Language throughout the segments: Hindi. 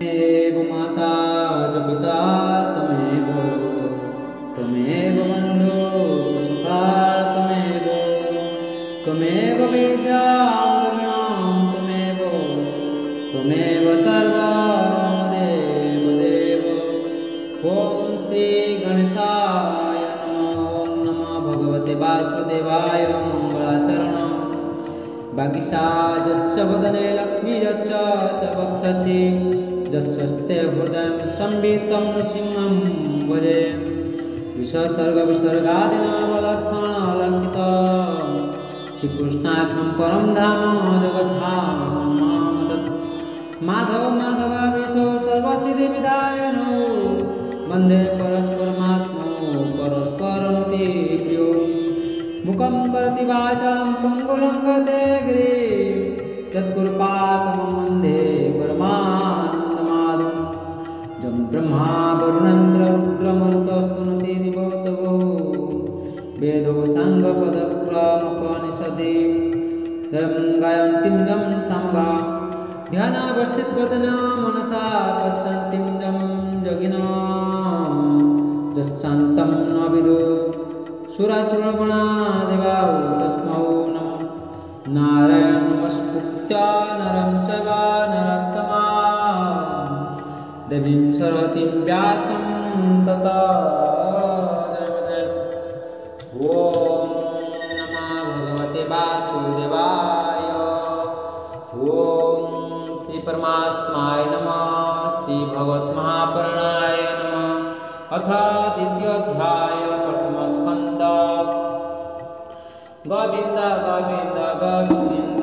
त्वमेव माता च पिता त्वमेव बन्धु सुसुखा त्वमेव विद्या त्वमेव सर्वं देव। ॐ श्री गणेशाय नमः। ॐ नमः भगवते वासुदेवाय। मङ्गलाचरणं वागीशाजस्य वदने लक्ष्मीजस्य च वक्षसि जस्यस्ते हृदयं संवितं नृसिंहं भजे। विसर्गविसर्गादिनामलक्षणालङ्कितं श्रीकृष्णाख्यं परं धाम जगद्धाम माधव माधवाविशो सर्वसिद्धिविधायनो वन्दे परस्परमात्मो परस्परमति प्रियो। मुखं करोति वाचालं पङ्गुलङ्घते गिरिं यत्कृपातमं वन्दे परमानन्दमाधवं। जं ब्रह्मा वरुणेन्द्र रुद्रमरुतस्तुनति दिवोत्तमो वेदो साङ्गपदक्रमोपनिषदि दं गायन्तीं जं समगा ध्यानावस्थितगतना मनसा पश्यन्तीं जं योगिनो यस्शान्तं न विदो सुरासुरगणा देवाः तस्मै नमः। नारायणं नमस्कृत्य नरं चैव नरोत्तमं देवीं सरस्वतीं व्यासं ततो ॐ नमः भगवते वासुदेवाय। ॐ श्री परमात्माय नमः। श्री भगवन्महापुराणाय नमः। अथ द्वितीयोऽध्याय प्रथमस्कन्ध। गोविन्द गोविन्द गोविन्द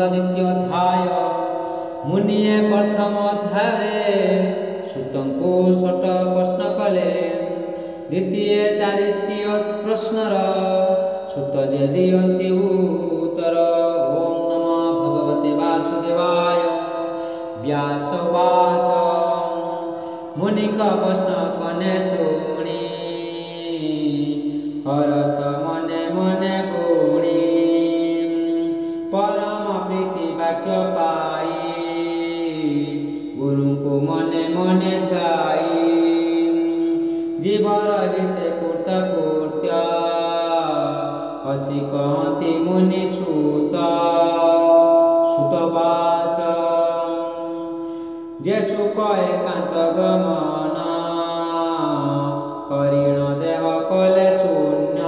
द्वितीयोऽध्याय। मुनिये प्रथमोऽध्याये सूतंको षट प्रश्न कले। द्वितीय चारिटी प्रश्नर सूत जे दियन्ति उत्तर। ॐ नमः भगवते वासुदेवाय। व्यास उवाच मुनिक प्रश्न कने शुणि हरस मने मने गुणी परम प्रीति वाक्य पाई गुरु को मने मने ध्याई जीवर हिते कृत कृत्य हसी कहती मुनि सूत। सुतवाच जे सुख एकांत गमन करिण देह कले शून्य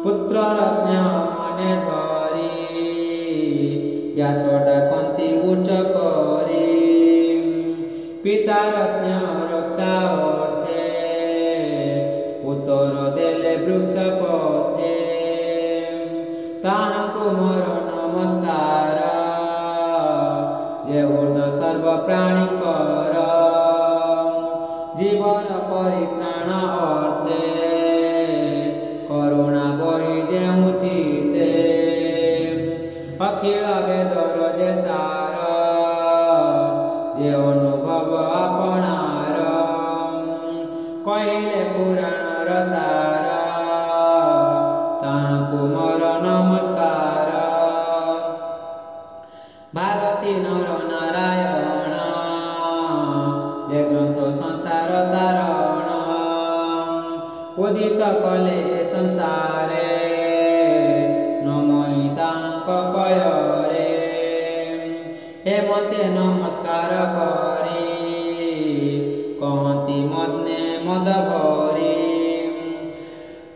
पुत्रर स्नेह मने धरी व्यास डाकन्ति उच्च करी पितार स्नेह रक्षा अर्थे उत्तर देले वृक्ष पथे ताहाको मोर नमस्कार जे हृदय सर्व प्राणी कर जीवन परित्राण अर्थे करुणा बहि जेउ चिते अखिल वेदर जे सार जे अनुभव आपणार कहिले पुराणर सार ताहाको मोर नमस्कार। भारती नर नारायण जे ग्रंथ संसार तारण उदित कले संसारे नमहि तांक पयरे हे मते नमस्कार करी कहती मदने मद भरी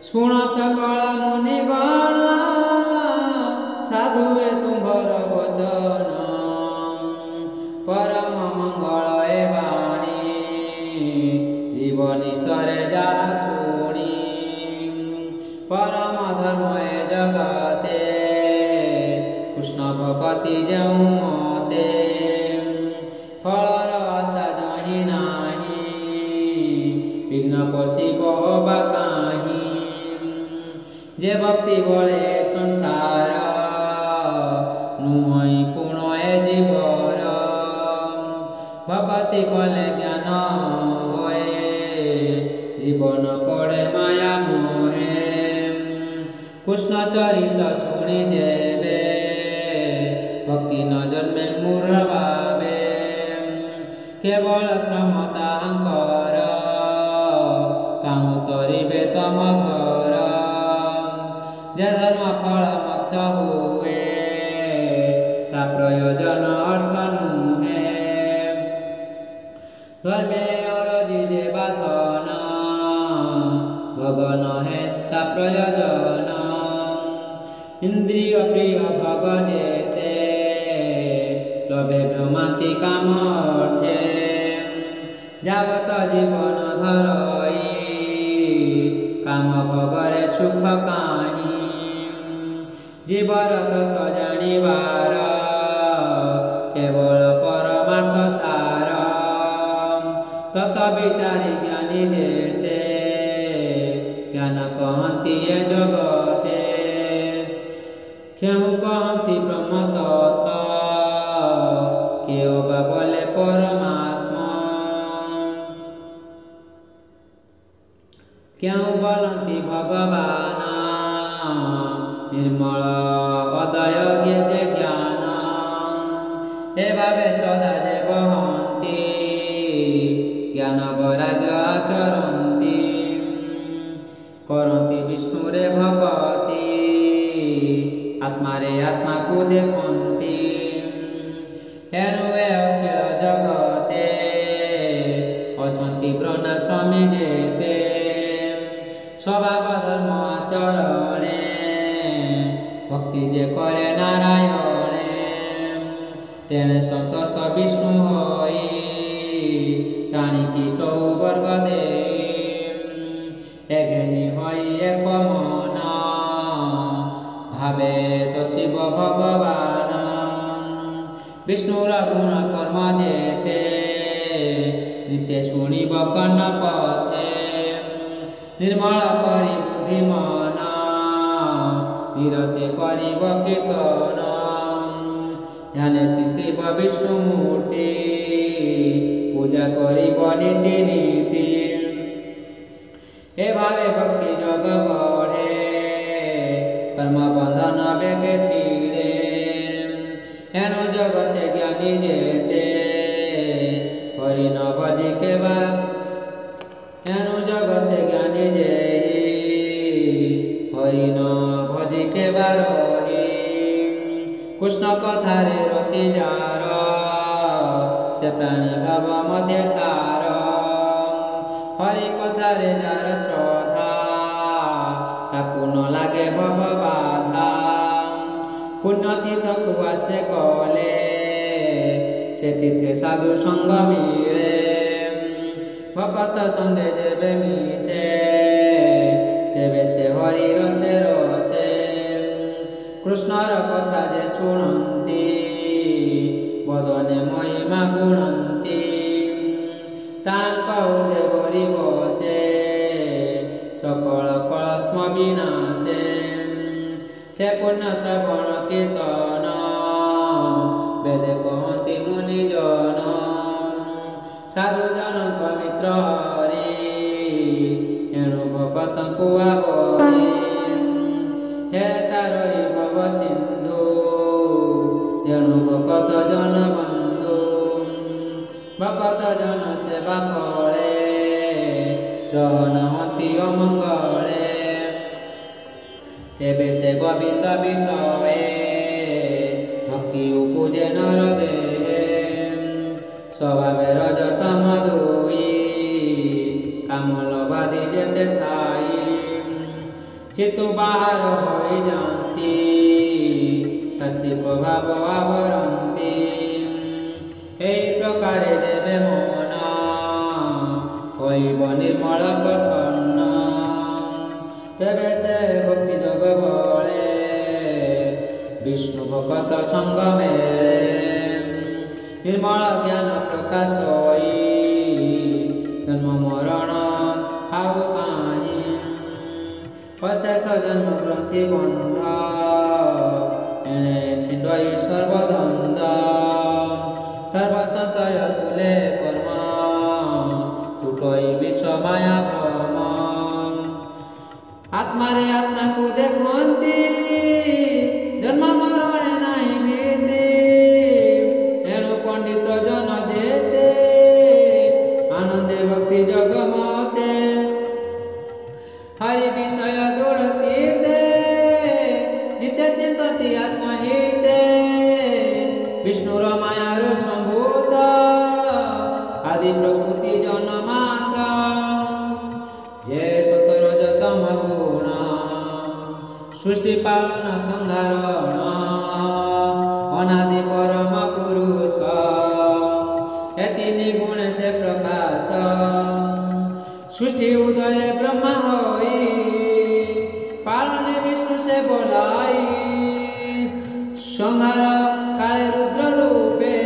शुण सकल मुनिगण साधुए तुम्भर वचन ଭଗତି ଯେଉଁ ମତେ ଫଳର ଆଶା ଯହିଁ ନାହିଁ ବିଘ୍ନ ପଶିବ ବା କାହିଁ ଯେ ଭକ୍ତି ବଳେ ସଂସାର ନୁହଁ ପୁଣ ଏ ଜୀବର ଭଗତି କଲେ ଜ୍ଞାନ ହୁଏ জীবন পড়ে মায়া মোহে কৃষ্ণ চরিত শুনি যেবে ভক্তি ন জন্মে মূঢ় ভাবে কেবল শ্রম তাহাঙ্কর কাহু তরিবে তম ঘর যে ধর্ম ফল মোক্ষ হুয়ে তা প্রয়োজন অর্থ নুহে ধর্মে অরজি যে বাধন ভগন হে তা প্রয়োজন ইন্দ্রিয় প্রিয় ভগ যেতে লভে ভ্রমান্তি কাম অর্থে যাবত জীবন ধরই কাম ভগরে সুখ কাহি জীবর তত্ত্ব জানিবার কেবল পরমার্থ সার তত্ত্ব বিচারি জ্ঞানী যেতে জ্ঞান কহନ୍ତି ଏ ଜଗତେ କେଉଁ କହନ୍ତି ବ୍ରହ୍ମ ତତ୍ତ୍ୱ କେଉ ବା ବୋଲେ ପରମାତ୍ମା କେଉଁ ବୋଲନ୍ତି ଭଗବାନ ନିର୍ମଳ ଅଦୟ ଯେ ଜ୍ଞାନ ଏ ଭାବେ ସଦା ଯେ ବହନ୍ତି ଜ୍ଞାନ ବୈରାଗ୍ୟ ଆଚରନ୍ତି କରନ୍ତି ବିଷ୍ଣୁରେ ଭଗତି ଆତ୍ମାରେ ଆତ୍ମାକୁ ଦେଖନ୍ତି ଏଣୁ ଏ ଅଖିଳ ଜଗତେ ଅଛନ୍ତି ବ୍ରହ୍ମା ସ୍ୱାମୀ ଯେତେ ସ୍ୱଭାବ ଧର୍ମ ଆଚରଣେ ଭକ୍ତି ଯେ କରେ ନାରାୟଣେ ତେଣେ ସନ୍ତୋଷ ବିଷ୍ଣୁ ହୋଇ ପ୍ରାଣୀକି ଚଉବର୍ଗ ଦେଇ এঘেনি হই এক মন ভাবে তো শিব ভগবান বিষ্ণুর গুণ কর্ম যেতে নিতে শুনিব কর্ণ পথে নির্মল করি বুদ্ধি মন নিরতে করিব কীর্তন ধ্যানে চিন্তিব বিষ্ণু মূর্তি পূজা করিব নীতি নীতি এভাবে ভক্তি যোগ বঢ়ে কর্ম বন্ধন বেগে ছিড়ে এণু জগতে জ্ঞানী যেতে হরি ন ভজি কেবা এণু জগতে জ্ঞানী যে হরি ন ভজি কেবা রহি কৃষ্ণ কথারে রতি যার সে প্রাণী ভাব মধ্যে সার হরি কথারে যার শ্রদ্ধা তাকু ন লাগে ভব বাধা পুণ্য তীর্থকু আসে গলে সে তীর্থে সাধু সঙ্গ মিলে ভকত সঙ্গে যেবে মিশে তেবে সে হরি রসে রসে কৃষ্ণর কথা যে শুণন্তি বদনে মহিমা গুণন্তি তাঙ্ক উদে ভরি বসে সকল কলস্ম বিনাশে সে পুণ্য শ্রবণ কীর্তন বেদে কহନ୍ତି মুনিজন সাধু জনক মিত্র হরি এণୁ ভকতଙ୍କୁ আবরি হে তারই ভব সিন্ধু যেণু ভকত জন বন্ধু ভকত জন সেবা ফলে দহন অতি অমঙ্গলে তেবে সে গোবিন্দ বিষয়ে ভক্তি উপজে নর দেহে স্বভাবে রজতম দুই কামল বাদি যেতে থাই চিতু বাহার হয়ে যান্তি শাস্তি প্রভাব আবরন্তি এই প্রকারে যেবে মন হইব নির্মল প্রসন্ন তেবে সে ভক্তি যোগ বলে বিষ্ণু ভক্ত ଜଗତ ସଙ୍ଗ ମେଳେ ନିର୍ମଳ ଜ୍ଞାନ ପ୍ରକାଶ ଜନ୍ମ ମରଣ ଆଉ କାହିଁ ଅଶେଷ ଜନ୍ମ ଗ୍ରନ୍ଥି ବନ୍ଧ ଏଣେ ଛିଣ୍ଡଇ ସର୍ବଦ୍ୱନ୍ଦ ସର୍ବ ସଂଶୟ ତୁଲେ କର୍ମ ତୁଟଇ ବିଶ୍ୱ ମାୟା ଭ୍ରମ ଆତ୍ମାରେ ଆତ୍ମାକୁ ଦେଖନ୍ତି ଜନ୍ମ ମରଣେ ନାହିଁ ଭୀତି ଏଣୁ ପଣ୍ଡିତ ଜନ ଯେତେ ଆନନ୍ଦେ ଭକ୍ତି ଜଗମତେ हरि विषय दृढ़ चिते नित्य चिंतति आत्महिते विष्णुर मायार संभूत आदि प्रकृति जनमाता जे सतरजतम गुण सृष्टि पालन संधारण अनादि परम पुरुष एति निगुण से प्रकाश सृष्टि उदय ब्रह्मा होई पालने विष्णु से बोलाई संहार काले रुद्र रूपे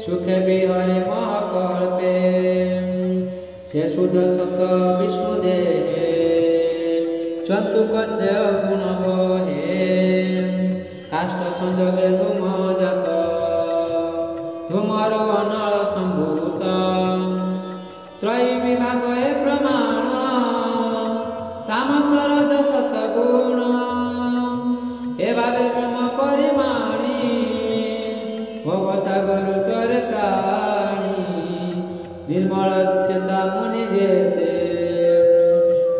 सुखे विहरे महकल्पे से शुद्ध सत विष्णु देहे चतुक से गुण बहे काष्ठ संजोगे धूम जात धूमर अनल संभूत त्रयी विभाग ए प्रमाण तामस रज सतगुण ए भावे ब्रह्म परिमाणी भोग सागर तोरे प्राणी निर्मल चेता मुनि जेते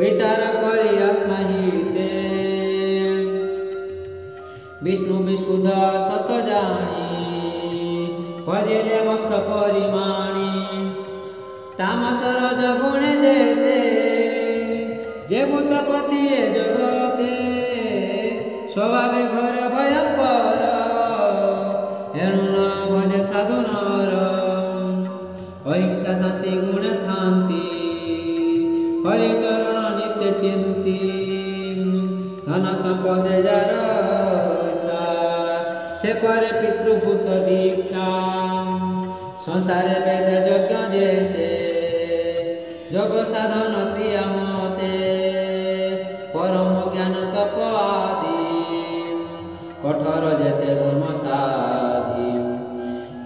विचार करी आत्महिते विष्णु विशुद्ध सत जानी भजिले मुख परिमाणी तामस रज गुण जेते जे भूतपति जगते स्वभावे घर भयंकर एणु न भजे साधु नर अहिंसा शांति गुण थांती हरिचरण नित्य चिंती धन संपदे जार से करे पितृभूत दीक्षा संसारे वेद यज्ञ जेते जग साधन क्रियामते परम ज्ञान तप आदि कठोर जेते धर्म साधि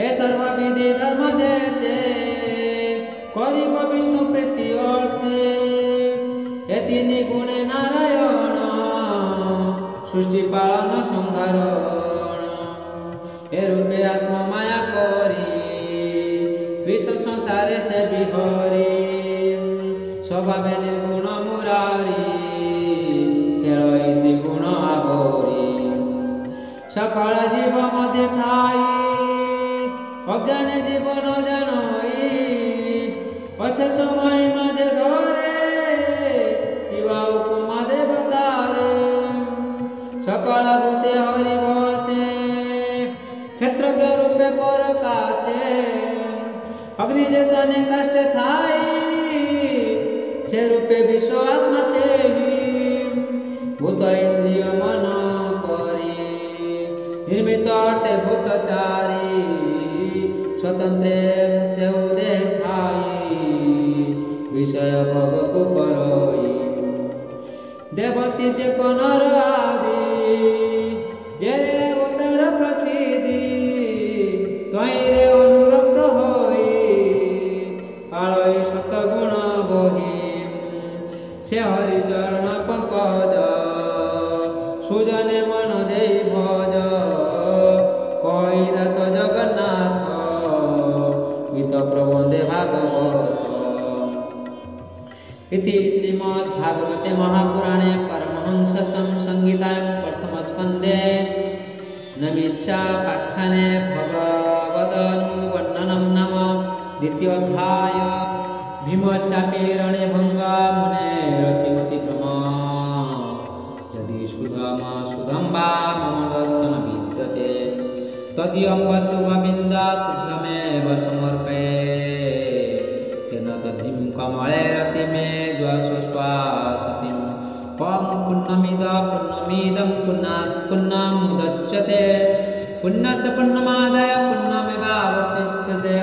हे सर्व विधि धर्म जेते करिब विष्णु प्रीति अर्थे ए तीनि गुणे नारायण सृष्टि पालन संहारण ए रूपे आत्म माया करी विश्व संसारे से बिहरी स्वभावे निर्गुण मुरारी खेलई त्रिगुण आगरी सकल जीव मध्य थाई अज्ञान जीवन जानई अशेष महिमा जे धरे इवा उपमा देवतारे सकल भूते हरि बसे क्षेत्रज्ञ रूपे परकाशे अग्नि जैसा कष्ट थाई से रूपे विश्व आत्मा से भूत इंद्रिय मन करी निर्मित अटे भूतचारी स्वतंत्र से उदय थाई विषय भोग को करई देवती जे नर आदि जे अवतार प्रसिद्धि त्वयि अनुरक्त होई पालई सतगुण बही से हरिचरण पंकज सुजने मन दे भज कई दास जगन्नाथ गीत प्रबंधे भागवत इति श्रीमद्भागवते महापुराणे परमहंस संहितायां प्रथम स्कन्धे नविशापाख्याने भगवदनुवर्णनं नाम द्वितीयोऽध्याय भीमस्यापि रणे भंगा मुनेरतिमति प्रमा यदि सुधम वा मम दर्शन विद्यते तदीयं वस्तु गोविन्दात् समर्पये तेन तद्धिं कमले रतिमे ज्वासश्वासतिं ॐ पूर्णमिदं पूर्णात् पूर्णमुदच्यते पूर्णस्य पूर्णमादाय पूर्णमेवावशिष्यते।